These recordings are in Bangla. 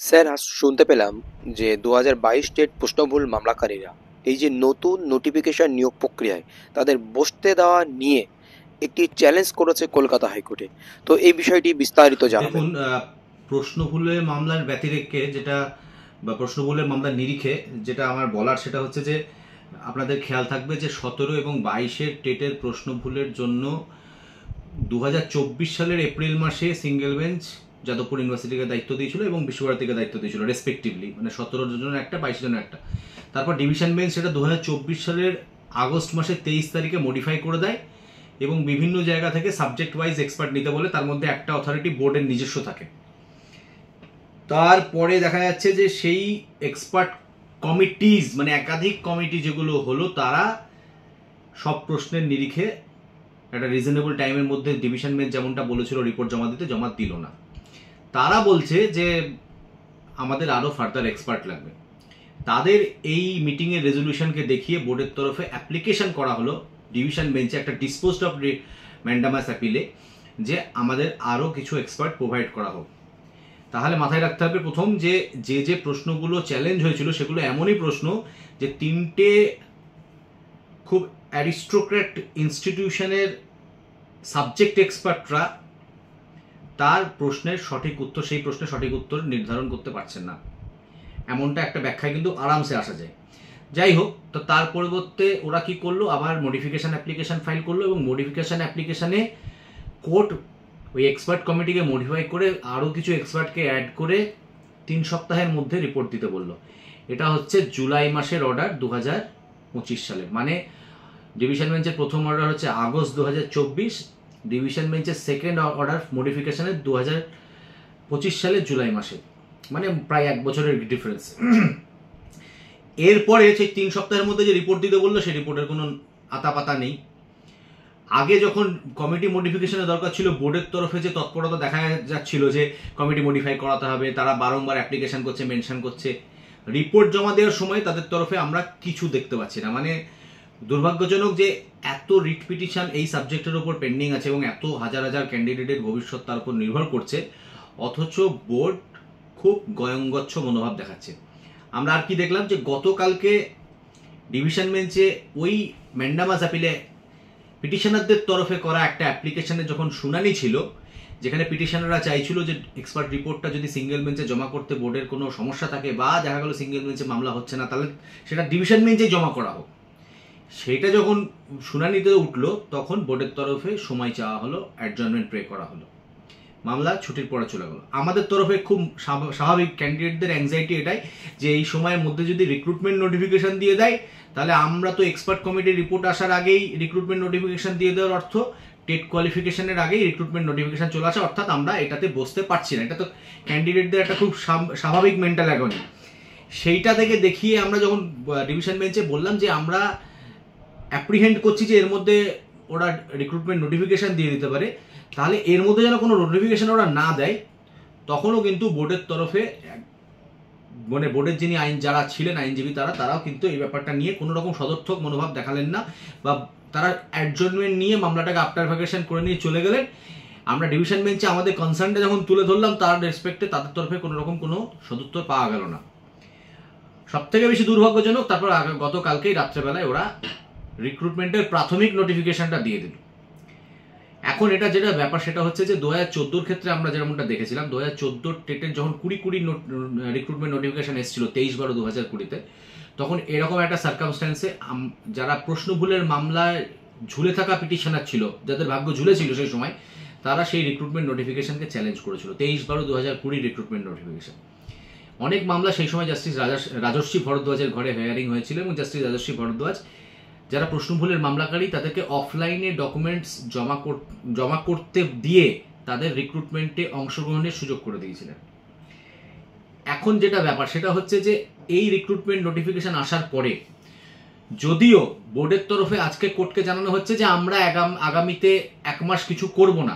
স্যার, আজ শুনতে পেলাম যে 2022 টেট প্রশ্নভুল মামলাকারীরা এই যে নতুন নোটিফিকেশন নিয়োগ প্রক্রিয়ায় তাদের বসতে দেওয়া নিয়ে একটি চ্যালেঞ্জ করেছে কলকাতা হাইকোর্টে। তো এই বিষয়টি বিস্তারিত জানাবেন। দেখুন, প্রশ্নভুলের মামলার ব্যতিরেকে যেটা বা প্রশ্নভুলের মামলার নিরিখে যেটা আমার বলার সেটা হচ্ছে যে আপনাদের খেয়াল থাকবে যে 17 এবং 22-এর টেটের প্রশ্নভুলের জন্য 2024 সালের এপ্রিল মাসে সিঙ্গেল বেঞ্চ যাদবপুর ইউনিভার্সিটিকে দায়িত্ব দিয়েছিল এবং বিশ্বভারতীকে দায়িত্ব দিয়েছিল রেসপেক্টিভলি, মানে 17 জনের একটা, 22 জনের একটা। তারপর ডিভিশন বেঞ্চ সেটা 2024 সালের আগস্ট মাসের 23 তারিখে মডিফাই করে দেয় এবং বিভিন্ন জায়গা থেকে সাবজেক্ট ওয়াইজ এক্সপার্ট নিতে বলে, তার মধ্যে একটা অথরিটি বোর্ডের নিজস্ব থাকে। তারপরে দেখা যাচ্ছে যে সেই এক্সপার্ট কমিটিজ, মানে একাধিক কমিটি যেগুলো হলো, তারা সব প্রশ্নের নিরিখে একটা রিজনেবল টাইমের মধ্যে ডিভিশন বেঞ্চ যেমনটা বলেছিল রিপোর্ট জমা দিতে, জমা দিল না। তারা বলছে যে আমাদের আরও ফার্দার এক্সপার্ট লাগবে। তাদের এই মিটিংয়ের রেজলিউশনকে দেখিয়ে বোর্ডের তরফে অ্যাপ্লিকেশন করা হলো ডিভিশন বেঞ্চে একটা ডিসপোজড অফ ম্যান্ডামাস অ্যাপিলে, যে আমাদের আরও কিছু এক্সপার্ট প্রোভাইড করা হোক। তাহলে মাথায় রাখতে হবে প্রথম যে যে প্রশ্নগুলো চ্যালেঞ্জ হয়েছিল সেগুলো এমনই প্রশ্ন যে তিনটে খুব অ্যারিস্টোক্র্যাট ইনস্টিটিউশনের সাবজেক্ট এক্সপার্টরা তার প্রশ্নের সঠিক উত্তর, সেই প্রশ্নের সঠিক উত্তর নির্ধারণ করতে পারছেন না, এমনটা একটা ব্যাখ্যায় কিন্তু আরামসে আসা যায়। যাই হোক, তো তার পরিবর্তে ওরা কি করলো, আবার মডিফিকেশন অ্যাপ্লিকেশন ফাইল করলো এবং মডিফিকেশন অ্যাপ্লিকেশনে কোর্ট ওই এক্সপার্ট কমিটিকে মডিফাই করে আরও কিছু এক্সপার্টকে অ্যাড করে 3 সপ্তাহের মধ্যে রিপোর্ট দিতে বললো। এটা হচ্ছে জুলাই মাসের অর্ডার 2025 সালে, মানে ডিভিশন বেঞ্চের প্রথম অর্ডার হচ্ছে আগস্ট 2024, ডিভিশন বেঞ্চের সেকেন্ড অর্ডার মডিফিকেশনের 2025 সালের জুলাই মাসে, মানে প্রায় 1 বছরের ডিফারেন্স। এরপরে সেই 3 সপ্তাহের মধ্যে যে রিপোর্ট দিতে বললো সেই রিপোর্টের কোনো আতাপাতা নেই। আগে যখন কমিটি মডিফিকেশনের দরকার ছিল, বোর্ডের তরফে যে তৎপরতা দেখা যাচ্ছিল যে কমিটি মডিফাই করাতে হবে, তারা বারংবার অ্যাপ্লিকেশন করছে, মেনশন করছে, রিপোর্ট জমা দেওয়ার সময় তাদের তরফে আমরা কিছু দেখতে পাচ্ছি না। মানে দুর্ভাগ্যজনক যে এত রিট পিটিশন এই সাবজেক্টের উপর পেন্ডিং আছে এবং এত হাজার হাজার ক্যান্ডিডেটের ভবিষ্যৎ তার উপর নির্ভর করছে, অথচ বোর্ড খুব গয়ঙ্গচ্ছ মনোভাব দেখাচ্ছে। আমরা আর কি দেখলাম যে গতকালকে ডিভিশন বেঞ্চে ওই ম্যান্ডামাস অ্যাপিলে পিটিশনারদের তরফে করা একটা অ্যাপ্লিকেশনের যখন শুনানি ছিল, যেখানে পিটিশনাররা চাইছিল যে এক্সপার্ট রিপোর্টটা যদি সিঙ্গেল বেঞ্চে জমা করতে বোর্ডের কোনো সমস্যা থাকে বা দেখা গেল সিঙ্গেল বেঞ্চে মামলা হচ্ছে না, তাহলে সেটা ডিভিশন বেঞ্চে জমা করা হোক। সেটা যখন শুনানিতে উঠলো তখন বোর্ডের তরফে সময় চাওয়া হলো, অ্যাডজর্নমেন্ট প্রে করা হলো, মামলা ছুটির পরে চলে গেল। আমাদের তরফে খুব স্বাভাবিক, ক্যান্ডিডেটদের অ্যাংজাইটি এটাই যে এই সময়ের মধ্যে যদি রিক্রুটমেন্ট নোটিফিকেশন দিয়ে দেয় তাহলে আমরা তো এক্সপার্ট কমিটির রিপোর্ট আসার আগেই রিক্রুটমেন্ট নোটিফিকেশন দিয়ে দেওয়ার অর্থ টেট কোয়ালিফিকেশনের আগেই রিক্রুটমেন্ট নোটিফিকেশন চলে আসে, অর্থাৎ আমরা এটাতে বসতে পারছি না। এটা তো ক্যান্ডিডেটদের একটা খুব স্বাভাবিক মেন্টাল অ্যাগনি। সেইটা থেকে দেখিয়ে আমরা যখন ডিভিশন বেঞ্চে বললাম যে আমরা অ্যাপ্রিহেন্ড করছি যে এর মধ্যে ওরা রিক্রুটমেন্ট নোটিফিকেশন দিয়ে দিতে পারে, তাহলে এর মধ্যে যেন কোনো নোটিফিকেশন ওরা না দেয়, তখনও কিন্তু বোর্ডের তরফে, মানে বোর্ডের যিনি যারা ছিলেন আইনজীবী তারাও কিন্তু এই ব্যাপারটা নিয়ে কোনো রকম সদর্থক মনোভাব দেখালেন না, বা তারা অ্যাডজর্নমেন্ট নিয়ে মামলাটাকে আফটার ভ্যাকেশন করে নিয়ে চলে গেলেন। আমরা ডিভিশন বেঞ্চে আমাদের কনসার্নটা যখন তুলে ধরলাম তার রেসপেক্টে তাদের তরফে কোনো রকম কোনো সদুত্তর পাওয়া গেল না। সব থেকে বেশি দুর্ভাগ্যজনক, তারপর গতকালকেই রাত্রেবেলায় ওরা রিক্রুটমেন্টের প্রাথমিক নোটিফিকেশনটা দিয়ে দিল। এখন এটা যেটা ব্যাপার সেটা হচ্ছে যে 2014 ক্ষেত্রে আমরা যেমনটা দেখেছিলাম, 2014 টেটের যখন 20 রিক্রুটমেন্ট নোটিফিকেশন এসেছিল 23/12/2020-তে, তখন এরকম একটা সার্কামস্ট্যান্সে যারা প্রশ্নভুলের মামলায় ঝুলে থাকা পিটিশনার ছিল, যাদের ভাগ্য ঝুলে ছিল সেই সময়, তারা সেই রিক্রুটমেন্ট নোটিফিকেশনকে চ্যালেঞ্জ করেছিল। 23/12/2020 রিক্রুটমেন্ট নোটিফিকেশন। অনেক মামলা সেই সময় জাস্টিস রাজর্ষি ভরদ্বাজের ঘরে হেয়ারিং হয়েছিল এবং জাস্টিস রাজর্ষি ভরদ্বাজ যারা প্রশ্নভুলের মামলাকারী তাদেরকে অফলাইনে ডকুমেন্টস জমা করতে দিয়ে তাদের রিক্রুটমেন্টে অংশগ্রহণের সুযোগ করে দিয়েছিলেন। এখন যেটা ব্যাপার সেটা হচ্ছে যে এই রিক্রুটমেন্ট নোটিফিকেশন আসার পরে যদিও বোর্ডের তরফে আজকে কোর্টকে জানানো হচ্ছে যে আমরা আগামীতে 1 মাস কিছু করব না,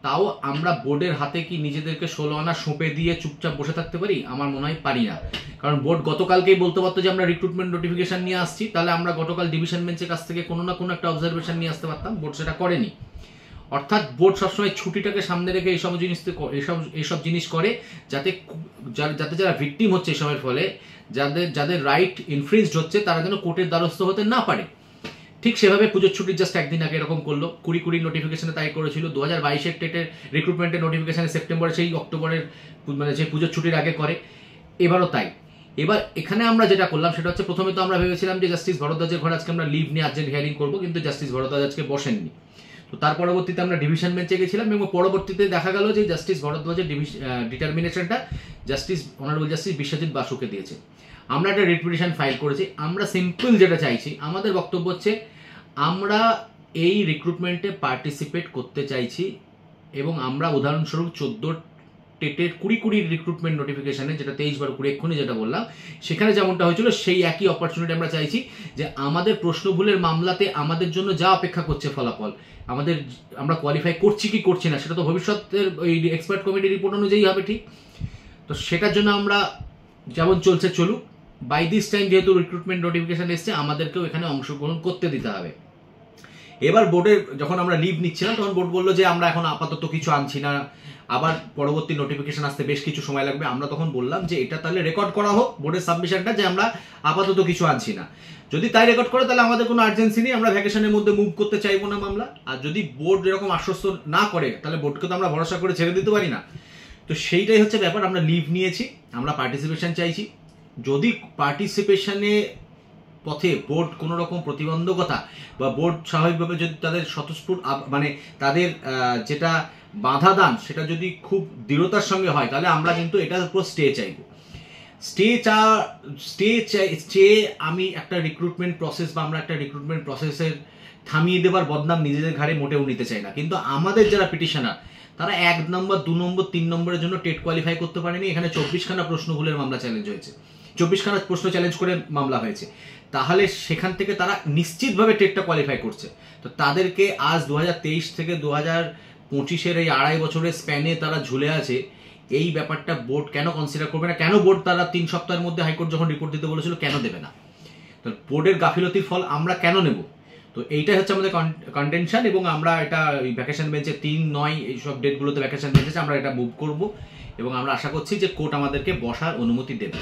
তাও আমরা বোর্ডের হাতে কি নিজেদেরকে 16 আনা সঁপে দিয়ে চুপচাপ বসে থাকতে পারি? আমার মনে হয় পারি না। কারণ বোর্ড গতকালকেই বলতে পারতো যে আমরা রিক্রুটমেন্ট নোটিফিকেশন নিয়ে আসছি, তাহলে আমরা গতকাল ডিভিশন বেঞ্চের কাছ থেকে কোনো না কোনো একটা অবজারভেশন নিয়ে আসতে পারতাম। বোর্ড সেটা করেনি। অর্থাৎ বোর্ড সবসময় ছুটিটাকে সামনে রেখে এইসব জিনিস করে যাতে যারা ভিকটিম হচ্ছে এসবের ফলে, যাদের রাইট ইনফ্রিঞ্জড হচ্ছে, তারা যেন কোর্টের দ্বারস্থ হতে না পারে। ঠিক সেভাবে পুজোর ছুটির জাস্ট একদিন আগে এরকম করলো, 2020 নোটিফিকেশনে তাই করেছিল। 2022-এর টেটের রিক্রুটমেন্টের নোটিফিকেশনে সেপ্টেম্বরে, সেই অক্টোবরের মানে যে পুজোর ছুটির আগে করে, এবারও তাই। এবার এখানে আমরা যেটা করলাম সেটা হচ্ছে, প্রথমে তো আমরা ভেবেছিলাম যে জাস্টিস ভরদ্বাজের ঘরে আজকে আমরা লিভ নিয়ে আর্জেন্ট হিয়ারিং করবো, কিন্তু জাস্টিস ভরদ্বাজ আজকে বসেননি। তো তার পরবর্তীতে আমরা ডিভিশন বেঞ্চে গেছিলাম এবং পরবর্তীতে দেখা গেল যে জাস্টিস ভরদ্বাজের ডিটারমিনেশনটা অনারেবল জাস্টিস বিশ্বজিৎ বাসুকে দিয়েছে। আমরা একটা রিট পিটিশন ফাইল করেছি। আমরা সিম্পল যেটা চাইছি, আমাদের বক্তব্য হচ্ছে আমরা এই রিক্রুটমেন্টে পার্টিসিপেট করতে চাইছি এবং আমরা উদাহরণস্বরূপ 14 টেটের 2020 রিক্রুটমেন্ট নোটিফিকেশনে, যেটা 23/20 এক্ষুনি যেটা বললাম, সেখানে যেমনটা হয়েছিল সেই একই অপরচুনিটি আমরা চাইছি, যে আমাদের প্রশ্ন ভুলের মামলাতে আমাদের জন্য যা অপেক্ষা করছে ফলাফল, আমরা কোয়ালিফাই করছি কি করছি না সেটা তো ভবিষ্যতের ওই এক্সপার্ট কমিটি রিপোর্ট অনুযায়ী হবে, ঠিক? তো সেটার জন্য আমরা যেমন চলছে চলুক, বাই দিস টাইম যেহেতু রিক্রুটমেন্ট নোটিফিকেশন এসছে, আমাদেরকেও এখানে অংশগ্রহণ করতে দিতে হবে। এবার বোর্ডের যখন আমরা লিভ নিচ্ছিলাম তখন বোর্ড বললো যে আমরা এখন আপাতত কিছু আনছি না, আবার পরবর্তী নোটিফিকেশন আসতে বেশ কিছু সময় লাগবে। আমরা তখন বললাম যে এটা তাহলে রেকর্ড করা হোক বোর্ডের সাবমিশনটা, যে আমরা আপাতত কিছু আনছি না। যদি তাই রেকর্ড করে তাহলে আমাদের কোনো আর্জেন্সি নেই, আমরা ভ্যাকেশনের মধ্যে মুভ করতে চাইবো না মামলা। আর যদি বোর্ড এরকম আশ্বস্ত না করে তাহলে বোর্ডকে তো আমরা ভরসা করে ছেড়ে দিতে পারি না। তো সেইটাই হচ্ছে ব্যাপার, আমরা লিভ নিয়েছি, আমরা পার্টিসিপেশন চাইছি। যদি পার্টিসিপেশনে পথে বোর্ড কোনো রকম প্রতিবন্ধকতা বা বোর্ড স্বাভাবিকভাবে যদি তাদের স্বতঃস্ফূর্ত মানে তাদের যেটা বাধা দান সেটা যদি খুব দৃঢ়তার সঙ্গে হয়, তাহলে আমরা কিন্তু এটার উপর স্টে চাইব। চেয়ে আমি একটা রিক্রুটমেন্ট প্রসেস বা আমরা একটা রিক্রুটমেন্ট প্রসেসের থামিয়ে দেবার বদনাম নিজেদের ঘাড়ে মোটেও নিতে চাই না। কিন্তু আমাদের যারা পিটিশনার, তারা 1 নম্বর 2 নম্বর 3 নম্বরের জন্য টেট কোয়ালিফাই করতে পারেনি। এখানে 24খানা প্রশ্ন ভুলের মামলা চ্যালেঞ্জ হয়েছে, 24খানা প্রশ্ন চ্যালেঞ্জ করে মামলা হয়েছে। তাহলে সেখান থেকে তারা নিশ্চিতভাবে টেটটা কোয়ালিফাই করছে। তো তাদেরকে আজ 2023 থেকে 2025-এর এই 2.5 বছরের স্প্যানে তারা ঝুলে আছে। এই ব্যাপারটা বোর্ড কেন কনসিডার করবে না? কেন বোর্ড তারা 3 সপ্তাহের মধ্যে হাইকোর্ট যখন রিপোর্ট দিতে বলেছিল কেন দেবে না? তো বোর্ডের গাফিলতির ফল আমরা কেন নেব? তো এইটাই হচ্ছে আমাদের কন্টেনশন, এবং আমরা এটা ওই ভ্যাকেশন বেঞ্চে 3/9 এইসব ডেটগুলোতে ভ্যাকেশন বেঞ্চে আমরা এটা মুভ করব এবং আমরা আশা করছি যে কোর্ট আমাদেরকে বসার অনুমতি দেবে।